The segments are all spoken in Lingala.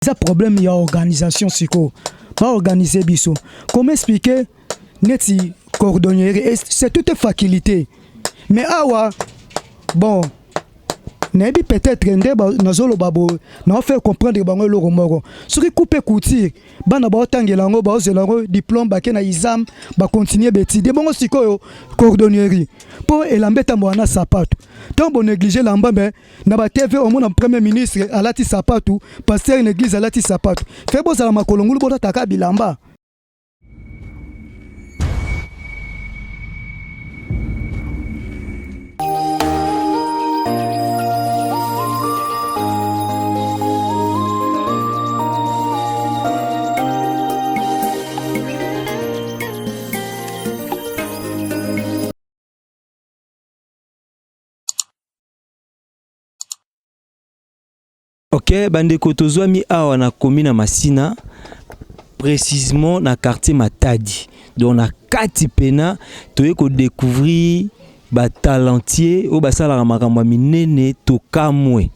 Ça problème il y a organisation siko pas organiser biso. Comment expliquer neti coordonner c'est toute facilité. Mais awa bon Nebi peut-être nazolo babo na faire comprendre bango loko moko soki couper couture bana ba otangela ngo ba ozelango diplôme ba ke na exam ba continuer beti de bongo sikoyo cordonnerie pour elambeta mwana sapato tant bon négliger lamba mais na ba TV au monde premier ministre alati sapato pasteur une église alati sapato fait bo za makolongulu bo taka bilamba. Ok, bandeko tozwami awa na commune Masina, précisément na quartier Matadi. Donc na kati pena toye ko découvrir ba talentier o ba sala makambo minene to kamwe.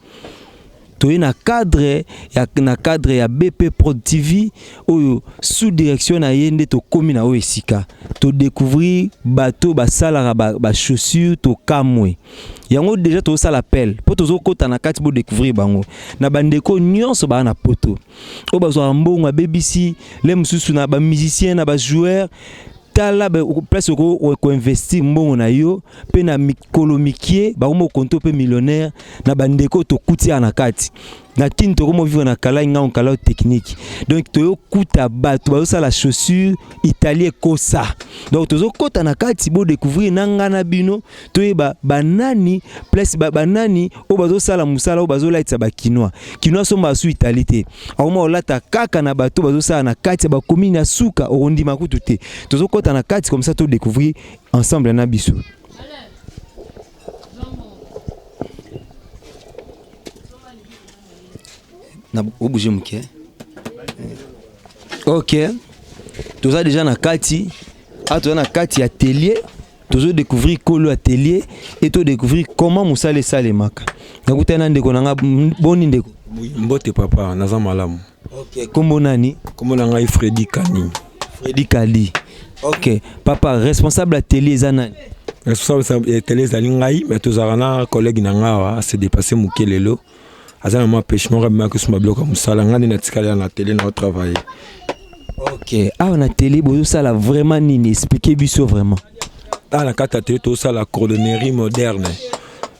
Toye na cadre ya BP Prod TV oyo sous direction na yende to commune o esika. To découvrir bateau ba sala ba chaussures to kamwe. Yango déjà to ça l'appel po tozo kota na kati bo découvrir bango na bandeko nyonso ba na poto o bazwa mbongo BBC les mususu na ba musicien na ba joueur tala ba place ko investir mbongo na yo pe na mikolo mikie ba mo konto pe millionnaire na bandeko to kutia na kati na kin to komo vivre na kala nga kala technique donc to kuta bato ba ça la chaussure italien kosa donc tozo kota na kati bo découvrir nanga na bino to ba banani place banani o bazo sala musala o bazo laitsa ba kinois so ba su italité au mo lata kaka na bato bazo sala na kati ba commune ya suka o rondi makutu te tozo kota na kati comme ça to découvrir ensemble na biso. Bouger mouké. Ok. Tout ça déjà na kati. Ah, tout ça na kati atelier. Tout ça découvrir kolo atelier et tout découvrir comment musale sale maka. Nakuta na ndeko nanga boni ndeko. Mbote papa naza malamu. Ok. Kombo nani? Kombo nanga Freddy Kani. Freddy Kali. Ok. Papa responsable atelier zanani. Responsable atelier zalingai mais tous arana collègue nanga se dépasser mukelelo. Azana ma pêchement rabima que suma bloc comme ça la ngani na tikala na télé na travailler. OK, ah na télé bozo ça la vraiment nini expliquer biso vraiment. Ah na kata télé tout ça la cordonnerie moderne.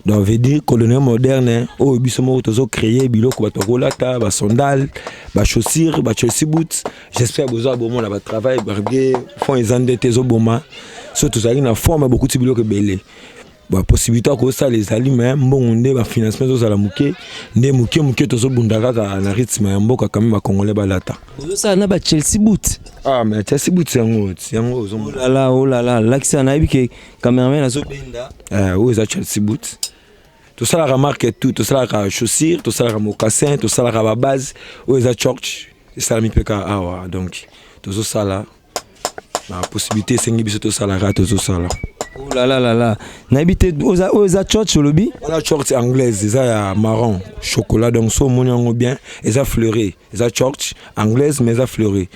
Donc veut dire cordonnerie moderne oh biso mo tozo créer biloko ba tokolata ba sandales, ba chaussures, ba chelsea boots. J'espère bozo bon la ba travail barguer font les endettés zo boma. Surtout ça na forme beaucoup de biloko belé. Ba possibilité ko ça les aliments mbonde ba financement zo sala muke nde muke to zo bundaka na rythme ya mboka quand même ba congolais ba lata zo ça na ba Chelsea boot ah mais Chelsea boot yango zo oh là là l'accent na biki cameraman azo benda oui ça Chelsea boot tout ça la remarque tout ça la chaussures tout ça la mocassin tout ça la base oui ça church c'est ça mi peka ah donc tout ça là la possibilité c'est ngi biso tout ça la tout ça là. Oh là là là là. N'habite oza church lobby. On a church anglaise, ça marron, chocolat donc so monyango bien, et ça fleuri. Ça church anglaise mais ça fleuri.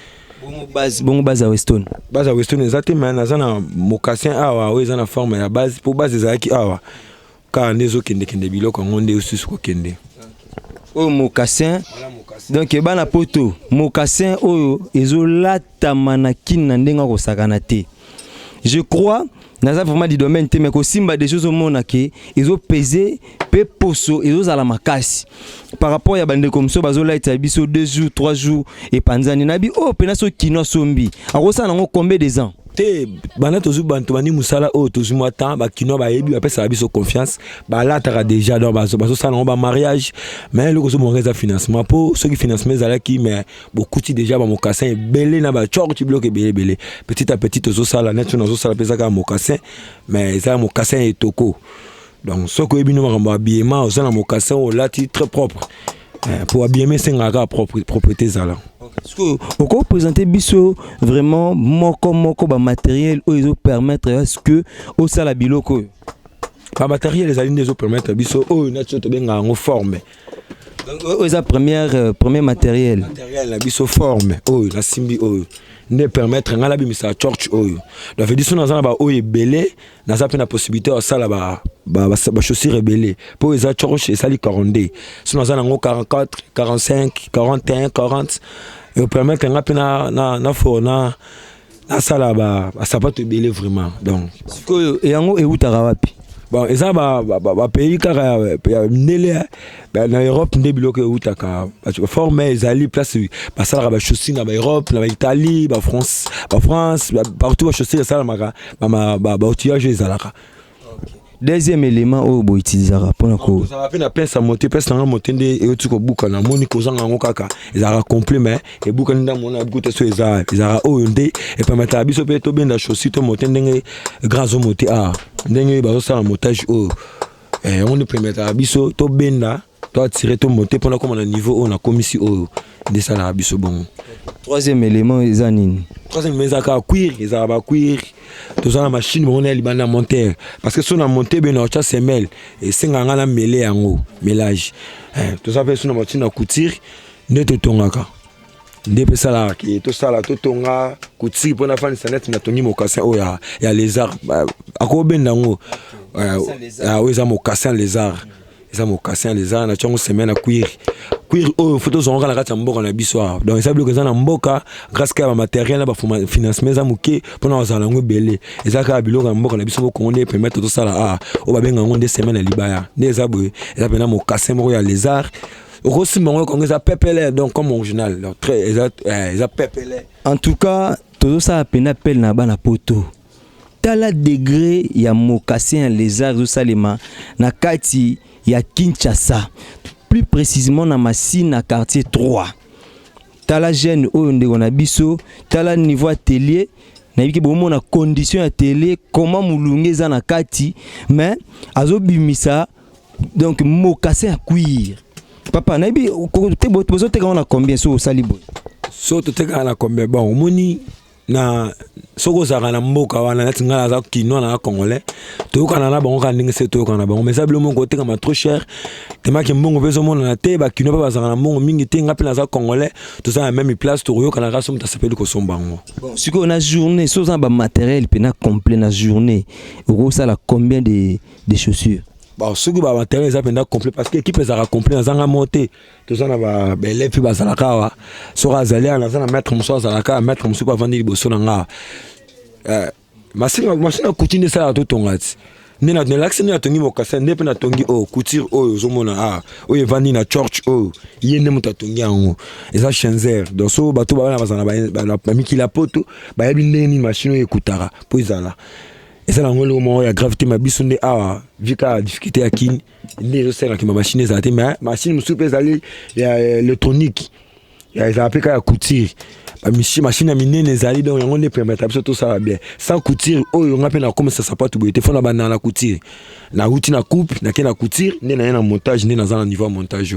Bon base à Weston. Base à Weston exactement, na zana mocassin awa, oui zana forme ya base pour base za ki awa. Ka nezo kende biloko ngonde ususu ko kende. Oh mocassin. Donc bana poto, mocassin oyo ezolata manakina ndenga ko sakana te. Je crois naza vraiment du domaine mais ko simba des choses au monde que ils ont pesé pe poso ils ont à la makasi par rapport ya bande comme ça bazo light biso 2 jours 3 jours et panzani nabi oh penaso kino sombi akosa nango combien des ans te bana tozu bantu bani musala o tozu mwata ba kino ba yebi ba pesa biso confiance ba latara déjà donc bazo ça non ba mariage mais le ko so monreza financement pour ceux qui financement zala qui mais beaucoup ti déjà ba mokassin belé na ba chorti bloqué belé petit à petit tozu sala net tozu sala pesa ka mokassin mais ça mokassin et toko donc ce que bino ba habillement au sana mokassin au lati très propre pour habillement c'est ngaka propriété zala. Est-ce que vous présentez biso vraiment moko ba matériel où ils ont permettre à ce que au sala biloko ba matériel les alignes les permettre biso oh na tso to benga en forme donc ça premier matériel la biso forme la simbi ne permettre ngala bimisa church donc dit son dans ba belé na ça peut la possibilité à ça là ba chaussures rebelle pour les church et ça li 42 son dans 44 45 41 40 et permettre ngala na fona na ça là ba ça pas te belé vraiment donc et yango e utara wapi bon eza ba pays kaka nele na Europe nde biloko utaka forme ezali place basala ba chaussures na ba Europe na ba Italie ba France partout ba chaussures ça ba outillage ezalaka. Deuxième élément au bo utilisera pour ko ça va na pince à monter pince na monter nde e tuko buka na moni ko zanga ngo kaka ezara complet mais e buka nda mona buka so ezara nde et permettre biso pe to benda chaussures to monter ndenge grand zo monter ndenge ba so montage on ne permettre biso to benda to tirer to monter pendant comme on a niveau on a commission de ça la biso bon. Troisième élément ezanini troisième mais ça cuir ezara ba cuir tout ça la machine on est libana monter parce que son a monter ben on semelle et singa ngana mêler yango mélange tout ça fait son machine à couture ne te tongaka ndé ça là qui tout ça là to tonga couture pour na fa sanet na tongi mokassin ya lézard ako ben nango oui ça mokassin lézard ça mokassin lézard na tongo semaine à cuir photos sont la carte mboka na bisoir donc ça bloque ça na mboka grâce à matériel ba financement za muke pour na za lango belé et ça ka biloko mboka na biso ko on permettre tout ça là o ba benga ngonde semaine libaya ne za boy ça pena mo casser mo ya lézard aussi mo ko ngeza pepele donc comme original donc très ça pepele en tout cas tout ça pena pel na bana poto tala degré ya mokassin lézard zo salema na kati ya Kinshasa plus précisément na Massine na quartier 3 tala jeune oyo ndeko na biso tala niveau atelier na biki bomo na condition ya télé comment mulunge za na kati mais azobimisa donc mokassin à cuir papa na bi te bozo te kana combien so salibo so te kana combien bon moni na soko zaka na mboka wana na tingala za kino na congolais to kana na bango kana ngese to kana bango mais ça blo mon côté comme trop cher tellement que mbongo bezo mona na te ba kino ba zaka na mbongo mingi te ngapi na za congolais to ça même place to yo kana raso mutasepeli ko sombango bon siko na journée so za ba matériel pena complet na journée ro ça la combien de chaussures bon ce que ba matériel ça pena complet parce que équipe ça complet na zanga monter to ça na ba belle puis ba zalaka wa so razali na za na mettre muso zalaka mettre muso ko vendre liboso na nga machine à couture ça to tongati nena ne l'accès na tongi mokasa ne pena tongi couture zo mona vandi na church yene muta tongi yango eza chenzer donc so bato ba na bazana ba mikila poto ba yebi ndeni machine ekutara po izala eza na ngolo mo ya gravité mabiso nde vika difficulté ya kin nde zo sera ki machine za te mais machine musupe ezali ya électronique ya za apeka ya couture ba machine minene ezali donc yango ne permettre biso tout ça bien sans couture oyo ngape na comme ça sapato boite fona ba na couture na outil na coupe na ke na couture nde na montage nde na za na niveau montage.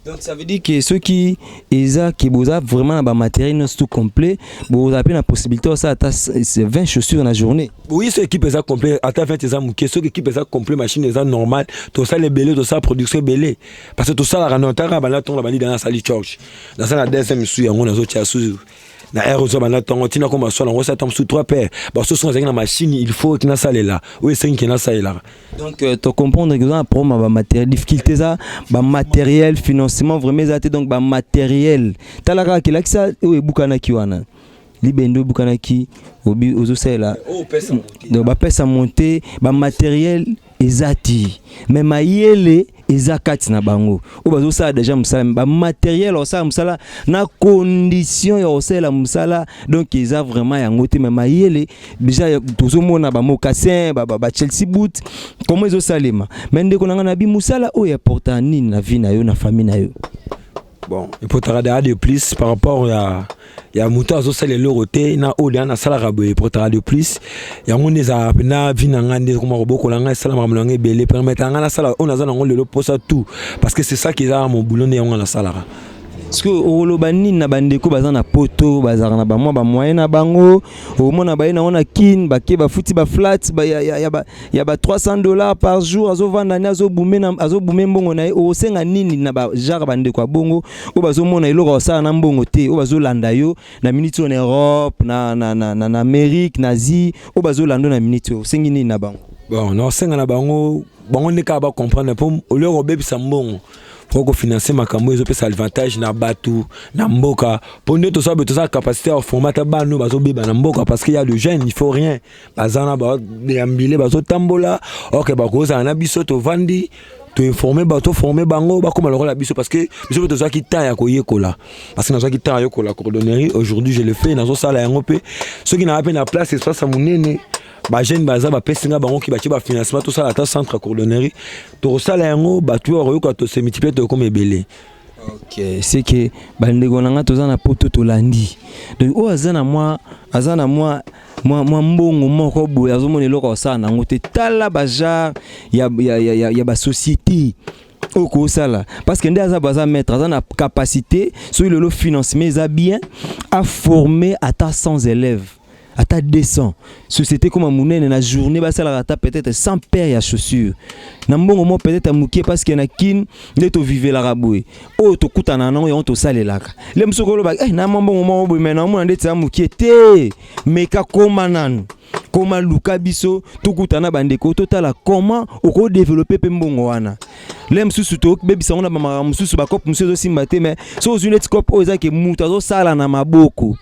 Donc ça veut dire que ceux qui qui boza vraiment ba matériel non tout complet boza pe na possibilité ça ata 20 chaussures dans la journée. Oui, ce équipe est complet ata 20 ça muke ceux équipe est complet machine est normal tout ça les belé tout ça production belé parce que tout ça la ranotara ba la ton la bandi dans la salle church dans ça la deuxième sou yango na zo tia sou na aéroso ba na ton tina comme ça on ça tombe sous trois paires ba ce sont avec la machine il faut que na salle là oui c'est qui na salle là donc tu comprendre que ça pour ma matériel difficulté ça ba matériel financement vraiment ça donc ba matériel talaka ki ça oui bukana ki wana libendo bukana ki obi ozo sala donc ba pesa monter ba matériel ezati mais mayele ezakati na bango o bazo sala déjà musala ba matériel o sala musala na condition ya osala musala donc eza vraiment yango te mais mayele déjà tozo mona ba mokassin ba Chelsea boot comment ezo salema mais ndeko nanga na bi musala o ya porta nini na vie na yo na famille na yo. Bon, il faut regarder de plus par rapport à muta zo sala le roté na odia na sala rabe pour regarder de plus ya ngone za na vina ngande comme roboko la ngana sala mamlange belé permettre ngana sala on a za ngolo le posa tout parce que c'est ça qui est mon boulot ne ngana sala Parce que olobani na bandeko bazana poto bazana na ba moi ba moyen na bango au mona ba ina ona kin ba ke ba futi ba flat ba ya ba $300 par jour azo vanda ni azo bume mbongo na o senga nini na ba jar bandeko bongo o bazo mona iloko sa na mbongo te o bazo landa yo na minute en Europe na Amérique na Asie o bazo lando na minute o sengi nini na bango. Bon non senga na bango ne ka ba comprendre pour au lieu robebisa mbongo faut que financer makambo ezo pesa avantage na batu na mboka pour nous tout ça capacité au format bano bazo beba na mboka parce qu'il y a le jeune il faut rien bazana ba déambuler bazo tambola OK ba ko za na biso to vandi to informer ba to former bango ba comme alors la biso parce que biso to ça qui ta ya ko yekola parce que na ça qui ta ya ko la cordonnerie aujourd'hui je le fais na zo sala yango pe ceux qui na pas na place espace munene ba jeune baza ba pesinga bango ki ba ti ba financement tout ça ata centre cordonnerie to sala yango ba tu oro ko to se multiplier to comme ebele. OK c'est que bandeko nanga toza na poto to landi donc o azana moi mbongo moko boya zo monelo ko sa na ngote tala bajar ya ba société oko sala parce que nda baza mettre azana capacité sur le financement za bien à former ata 100 élèves ata 200 société comme munene na journée ba sala ata peut-être 100 paires ya chaussures na mbongo mo peut-être amukie parce que na kin nde to vivre la raboué o to kutana na yo to salelaka le msokolo ba na mbongo mo bo mena mo nde tsa mukie te meka koma nanu koma luka biso to kutana bandeko totala comment oko développer pe mbongo wana le msusu to bebisa ngona ba msusu ba kop msusu simba te mais so une kop o za ke muta zo sala na maboko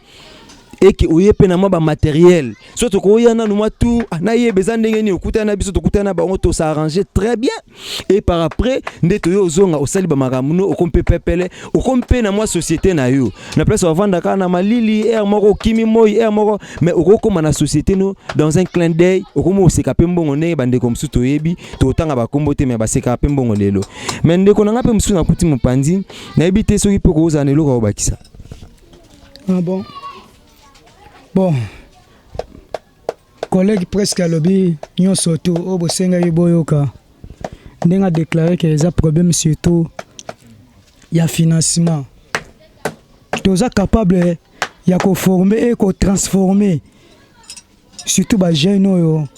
et que oye pe na ma ba matériel surtout ko yana no tout na ye bezande ngeni okuta na biso to kutana ba on to s'arranger très bien et par après ndeto yo zonga osali ba maramuno okompe pepele okompe na moi société na yo na place on vendre ka na malili air moko kimi moyi air moko mais okoma na société no dans un clin d'œil okomo seka pe mbongo ne bande comme su to yebi to tanga ba kombote mais ba seka pe mbongo lelo mais ndeko na ngape msu na kuti mpanzi na ebite soki pe ko za nelo ka obakisa. Ah bon, collègue presque à lobby, nous surtout au Bosenga Iboyoka. Nous avons déclaré qu'il y a un problème surtout, il y a financement. Nous sommes capables de former et de transformer. Surtout les jeunes,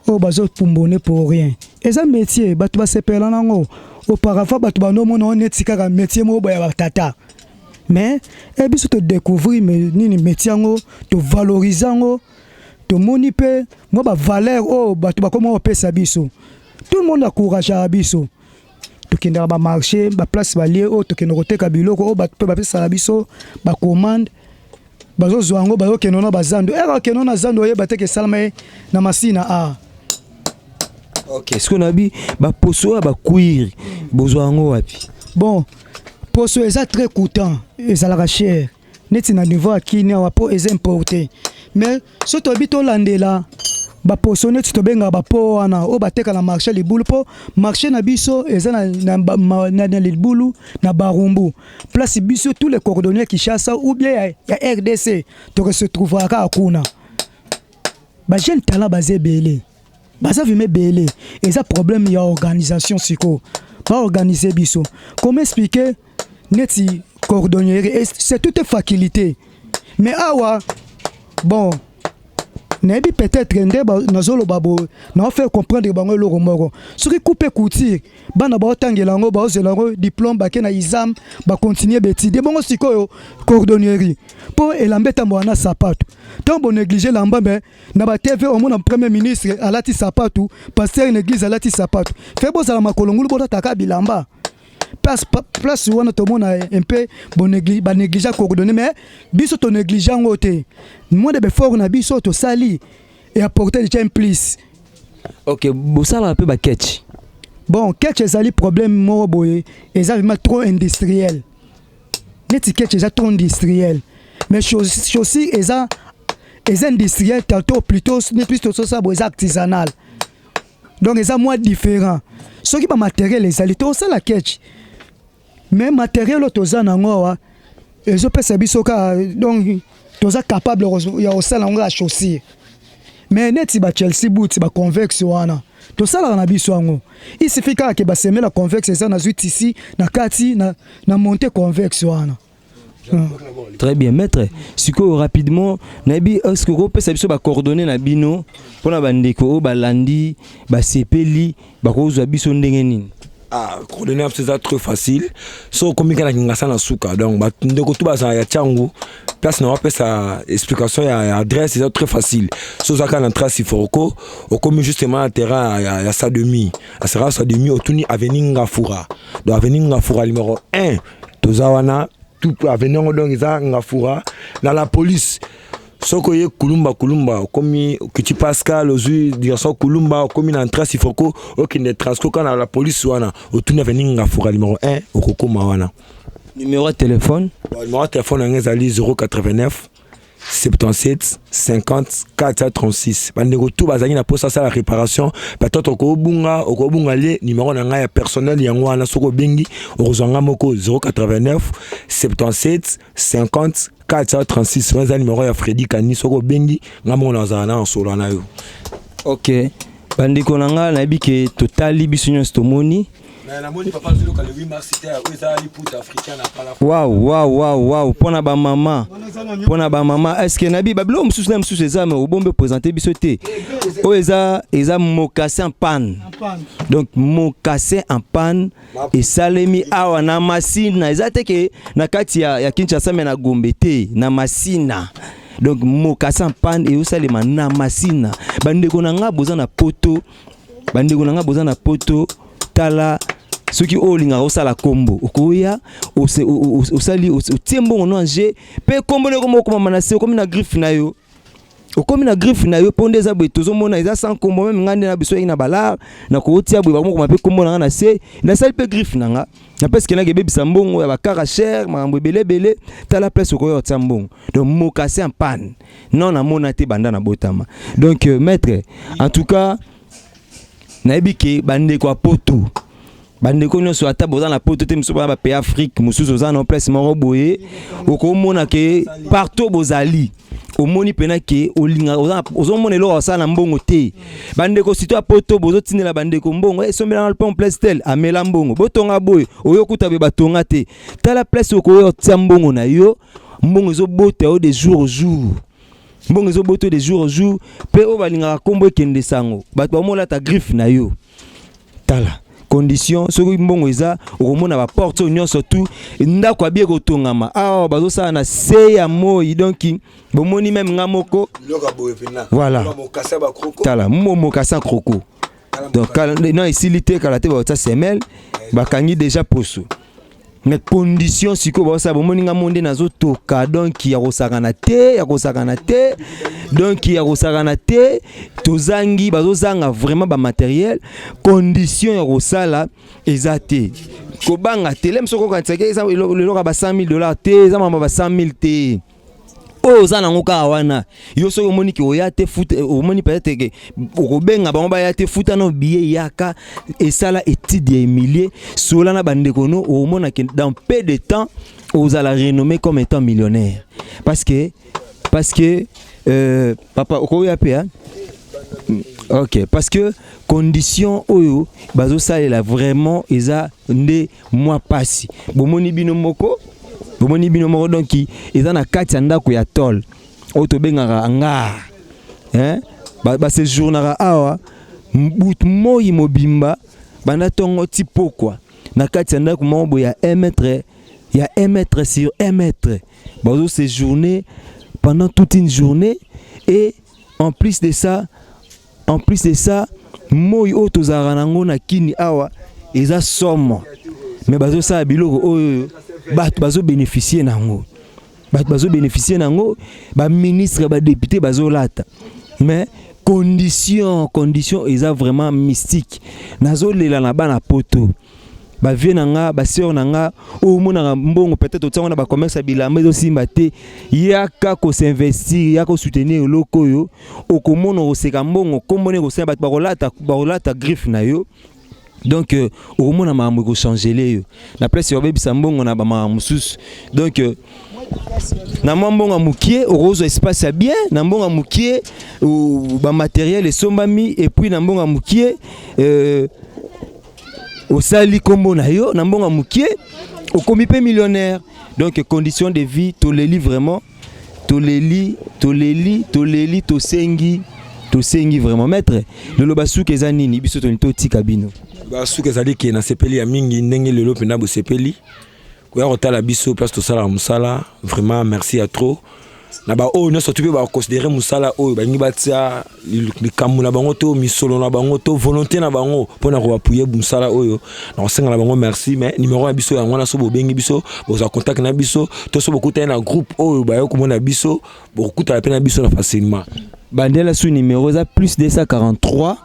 ils sont pour rien. Et ça métier, ils sont séparés. Auparavant, ils sont un métier tata. Mais et puis te découvrir nini métier ngo te valoriser ngo te moniper moi ba valeur oh ba to ba comment pesa biso tout le monde a courage à biso to kinda ba marché ba place ba lié oh to kino koteka biloko oh ba pe ba pesa biso ba commande ba zo zwango ba zo kenona ba zando era kenona zando ye ba teke salama na masina a. OK ce qu'on a dit ba poso ba cuir bozwango wapi bon poso est très coûtant et ça la cher neti na niveau akini wa po est importé mais so to bito landela ba poso neti to benga ba po wana o bateka na marché libulu po marché na biso ezana na libulu na barumbu place biso tous les cordonniers qui chassent ou bien ya RDC to se trouvera ka kuna ba jeune talent basé belé baza vime belé et ça problème ya organisation siko pas organiser biso comment expliquer neti cordonnier c'est toute facilité mais awa bon nebi peut-être ndeba nazolo babo na faire comprendre bango loko moko soki couper couture bana ba otangela ngo ba ozelango diplôme ba ke na exam ba continuer beti de bongo sikoyo cordonnerie pour elambeta mwana sapato tant bon négliger lamba mais na ba TV au mon premier ministre alati sapato pasteur une église alati sapato fait bo za makolongulu bo taka bilamba place où on a tout le monde un peu bon négliger coordonné mais biso to négligeant ngote moi de fort na biso to sali et apporter des plus. OK bo sala un peu ba catch bon catch ezali problème mo boye ezali trop industriel neti catch ezali trop industriel mais aussi est industriel tantôt plutôt ça bo artisanal donc ezali moins différent ce qui pas matériel ezali to ça la catch mais matériel toza nango ezo pesa biso ka donc toza capable ya osala ngo la chaussure mais neti ba Chelsea boot ba convex wana to sala na biso yango il suffit que ba semer la convex ça na zuit ici na kati na monter convex wana. Très bien maître. Siko rapidement nabi est-ce que peut ça biso ba coordonner na bino pona bandeko ba landi ba sepeli ba ko zo biso ndenge nini? Ah, coordonner c'est ça très facile. So comme kana ngasa na suka donc ba ndeko tu ba sa ya changu place na wapé sa explication ya adresse c'est très facile. So ça kana trace ifoko au comme justement à terrain ya sa demi. À sa demi au tuni avenue Ngafura. Donc avenue Ngafura numéro 1 tozawana tout avenue donc isa Ngafura dans la police. Soko ye kulumba comme Petit Pascal ozu direction kulumba comme na trace ifoko okine transco kana la police wana otuni avenue Ngafura numéro 1 okokoma wana. Numéro de téléphone? Numéro de téléphone est 089 77 50 436. Bandeko tout bazali na poste ça la réparation. Peut-être okobunga le numéro na nga personnel yango wana soko bengi okozanga moko 089 77 50 436. C'est numéro ya Freddy Kani soko bengi ngamo na zana en solo na yo. OK. Bandeko nanga na bike totali bisunyo stomoni. Wow. Pona ba mama. Est-ce que nabi bablo msusu na msusu ezame obombe présenter bisoté. O eza mocassin en panne. Donc mocassin en panne et salemi awa na masina ezate ke na kati ya Kinshasa me na Gombe te na masina. Donc mocassin en panne et osalema na masina. Bandeko nanga boza na poto tala soki olinga osala kombo okoya osali otiembo no anje pe kombo ne komoko manase komi na griffe na yo okomi na griffe na yo ponde za betozo mona eza sans kombo même ngande na biso ina bala na ko otia bwe bamoko mape kombo na se na sali pe griffe nanga na parce que na gebe bisambongo ya bakara cher mambo belebele tala place okoya otia mbongo donc mokase en panne non na mona te banda na botama donc maître en tout cas na ebike bande kwa poto bandeko nyonso ata boza na poto te musu ba pays Afrique musu oza na place moko boye okomona ke partout bozali omoni pena ke olinga ozomona lo osala mbongo te bandeko sito poto bozotinela bandeko mbongo esombela na pont place tel amela mbongo botonga boye oyokuta be batonga te tala place okoyo tia mbongo na yo mbongo ezobota o de jour au jour mbongo ezobota de jour au jour pe o balinga kombo ekende sango bato bamola ta griffe na yo tala condition soki mbongo eza okomona ba porte nyonso tout ndako abie kotongama awa bazosala na se ya moi donc bomoni même ngamoko voilà tala mokasa kroko donc non isilité kala te ba semelle bakangi déjà poso mais condition siko ba sa bomoni ngamonde nazo toka donc ya kosakana te donc ya kosakana te tozangi bazozanga vraiment ba matériel condition ya kosala ezate kobanga telem soko kantsake eza le ba $100,000 te eza mama ba 100,000 te o za nango ka wana yo so omoni ki oya te foot omoni peut-être que okobenga bango ba ya te futa no billet yaka esala étude ya Emilie sola na bandeko no omona que dans peu de temps aux la renommé comme étant millionnaire parce que papa okoya pe hein? OK parce que condition oyo bazo salela vraiment eza nde moi passi bomoni bino moko bomoni bino moko donc eza na kati ndako ya tol oto bengaka nga hein ba séjournera awa but moi mobimba banda tongo tipo quoi na kati ndako mombo ya 1 mètre ya 1 mètre sur 1 mètre bazo séjourner pendant toute une journée et en plus de ça moi oto zaranango na kini awa eza somme mais bazo sa biloko oyo bazo bénéficier nango ba ministre ba député bazo lata mais condition eza vraiment mystique nazo lela na bana poto ba vie nanga ba sœur nanga o mona mbongo peut-être otango na ba commerce bilamba ezo simba te yaka ko s'investir yaka ko soutenir loko yo okomona oseka mbongo kombone ko sema ba rolata griffe na yo donc au moins na makambo ko changer les na place yo bebisa mbongo na ba makambo mususu donc na mbongo mukie rose espace ya bien na mbongo mukie ba matériel esombami et puis na mbongo mukie au sali kombo na yo na mbongo mukie au comité millionnaire donc conditions de vie to les lit vraiment to sengi vraiment maître le lobasu ke zanini biso to nto tika bino basu ke zali ke na sepeli ya mingi ndenge lelo pena bo sepeli ko ya rotala biso place to sala musala vraiment merci à trop na ba o no surtout ba considérer musala o ba ngi batia likamuna bango to misolo na bango to volonté na bango pona ko appuyer musala oyo na senga na bango merci mais numéro ya biso ya ngwana so bo bengi biso bo za contact na biso to so beaucoup na groupe oyo ba yo ko mona biso bo kuta la pena biso na facilement bandela sous numéro za plus 243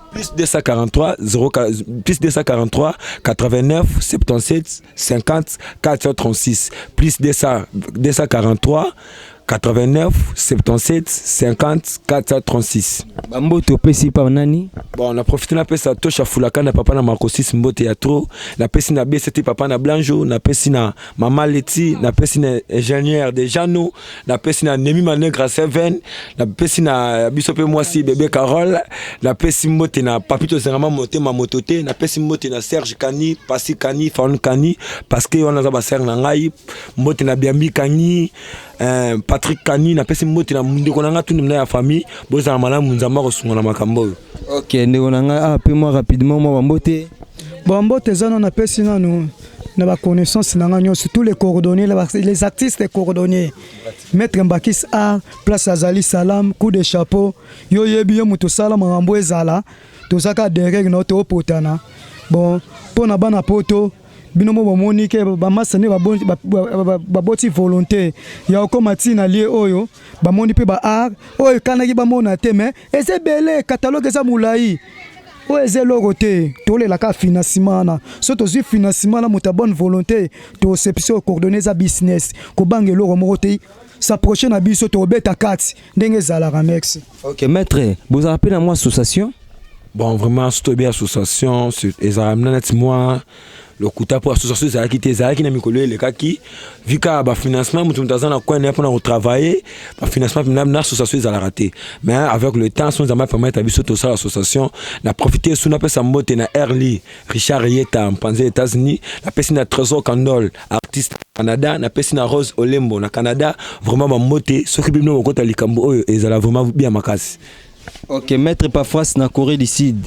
89 77 50 436 plus 243 89 77 50 436. Bamboto pesi pa nani? Bon, on a profité na pesa tosha fulaka na papa na Marcosis Mbote ya trop, na pesi na BCT papa na Blanjo, na pesi na Mama Leti, na pesi na ingénieur de Jano, na pesi na Nemi Manegra 7, na pesi na Bisope Mwasi bébé Carole, na pesi Mbote na Papito Zerama Moté ma mototé, na pesi Mbote na Serge Kani, Pasi Kani, Faun Kani, parce que on a za ba ser na ngai, Mbote na Biambi Kani, Patrick Kani na pesi Mbote na ndeko na ngatu na ya famille, boza malamu nzamba ko sunga na makambo. OK, ndeko na nga appelle-moi rapidement moi Bambote. Bambote zano na pesi nanu na ba connaissance na nga nyonso tous les coordonnées les artistes coordonnées. Maître Mbakis A, place Azali Salam, coup de chapeau, yo yebi yo muto sala marambo ezala, to saka derrière na to potana. Bon, pona bana poto binomo bomoni ke ba masane ba boti volonté ya okomati na lie oyo ba moni pe ba art oyo kanaki ba mona te mais ezebele catalogue za mulai o ezelo te to le la ka financement na so to zi financement na muta bonne volonté to sepsio coordonner za business ko bangelo moko te s'approcher na biso to beta 4 ndenge zala ramex. OK maître, vous rappelez à moi association? Bon vraiment c'est bien association et moi le kuta pour association za ki teza ki na mikolo le kaki vika ba financement mutu mtazana kwa na pour travailler ba financement na association za la raté mais avec le temps son zama permettre à biso to ça association na profiter sous na pesa Mbote na Early Richard Yeta mpanze États-Unis na pesa na Trésor Candol artiste Canada na pesa na Rose Olembo na Canada vraiment ba Mbote ce qui bino ko ta likambo oyo ezala vraiment bien makasi. OK maître parfois na Corée du Sud.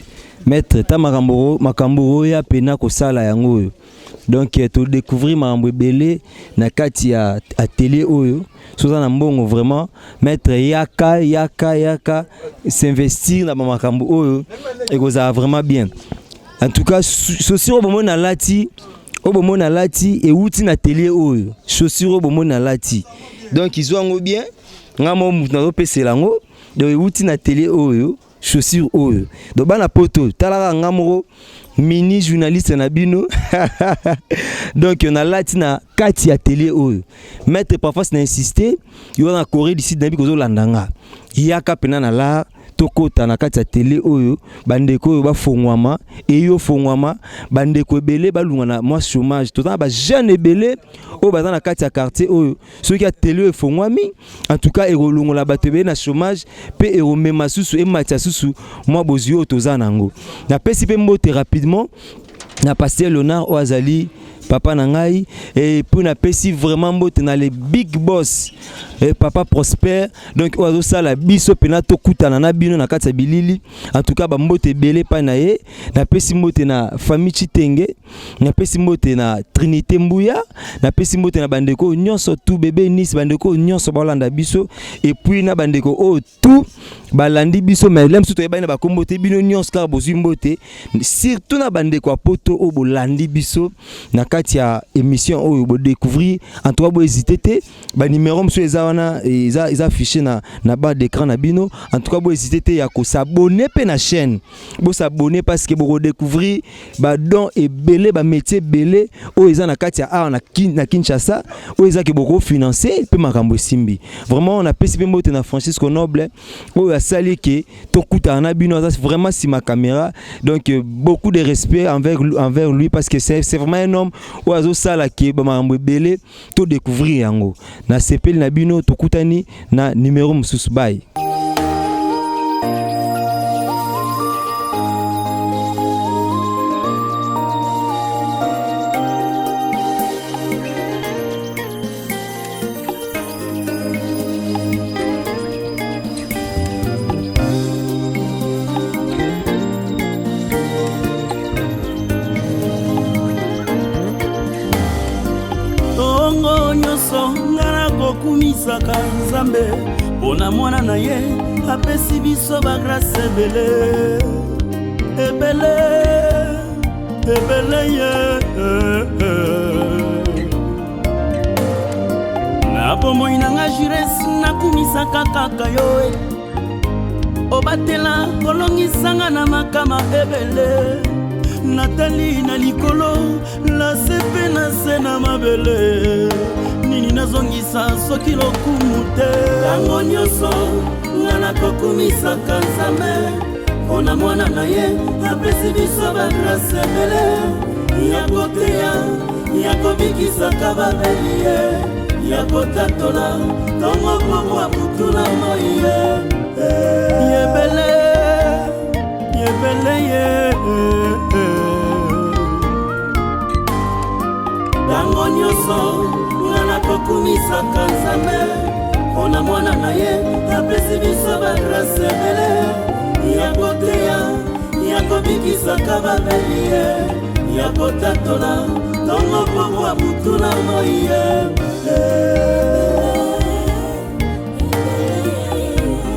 Maître ta makambo ya pena ko sala yango donc to découvrir makambo belé na kati ya atelier oyo soza na mbongo vraiment maître yaka s'investir na makambo oyo et ko ça vraiment bien en tout cas chaussure au na lati et outi na atelier oyo chaussure au na lati donc ils ont bien ngamo na pese lango de outi na atelier oyo chaussure oyo donc bana poto talaka ngamoro mini journaliste na bino donc on a latina kati atelier oyo maître parfois na insister yo na Corée d'ici na biko zo landanga yaka pena na la tokota na kati atelier oyo bandeko oyo ba fongwama et yo fongwama bandeko ebele balunga na moi chômage tout ba jeune ebele o ba na kati ya quartier oyo ceux qui atelier fongwami en tout cas erolungo la batebe na chômage pe eromema susu e matia susu moi bozio tozana ngo na pesi pe Mbote rapidement na pasteur Léonard Oazali papa nangai et pour na pesi vraiment Mbote na les big boss et papa Prosper donc ozo sala biso pena to kutana na bino na kati bilili en tout cas ba Mbote belé pa na ye na pesi Mbote na famille Chitenge na pesi Mbote na Trinité Mbuya na pesi Mbote na bandeko nyonso tout bébé Nice bandeko nyonso balanda biso et puis na bandeko o tout balandi biso mais lem suto yeba na ba kombote bino nyonso ka bozwi Mbote surtout na bandeko poto o bolandi biso na kati ya émission oyo bo découvrir en toi bo hésiter te ba numéro monsieur eza wana ils affiché na bas d'écran na bino. En tout cas vous hésitez ya ko s'abonner pe na chaîne. Vous s'abonner parce que vous découvrir ba don et belé ba métier belé o eza na kati ya na Kinshasa o eza ke boko financer pe makambo simbi. Vraiment on a pesi mbote na Francisco Noble o ya sali ke to kuta na bino vraiment si ma caméra. Donc beaucoup de respect envers lui parce que c'est vraiment un homme o azo sala ke ba makambo belé to découvrir yango. Na sepeli na bino to kutani na numéro mususu bay. Kumisaka Nzambe pona mwana na ye apesi biso ba grâce ebele ye na bomoi nanga jires nakumisaka kaka yo obatela kolongisanga na makama ebele natali na likolo la sepe na se na mabele nini nazongisa soki lokumu te yango nyonso nga nakokumisaka Nzambe mpona mwana na ye apesi biso bagrase ebele ya koteya ya kobikisaka babeli ye ya kotatola ntongo pokwa butula moi yebele ye yango nyonso nakokumisaka Nzambe mpona mwana na ye apesi biso bagrase ebele ya koteya ya kobikisaka babeli ye ya kotatola ntongo pokwa butula moi ye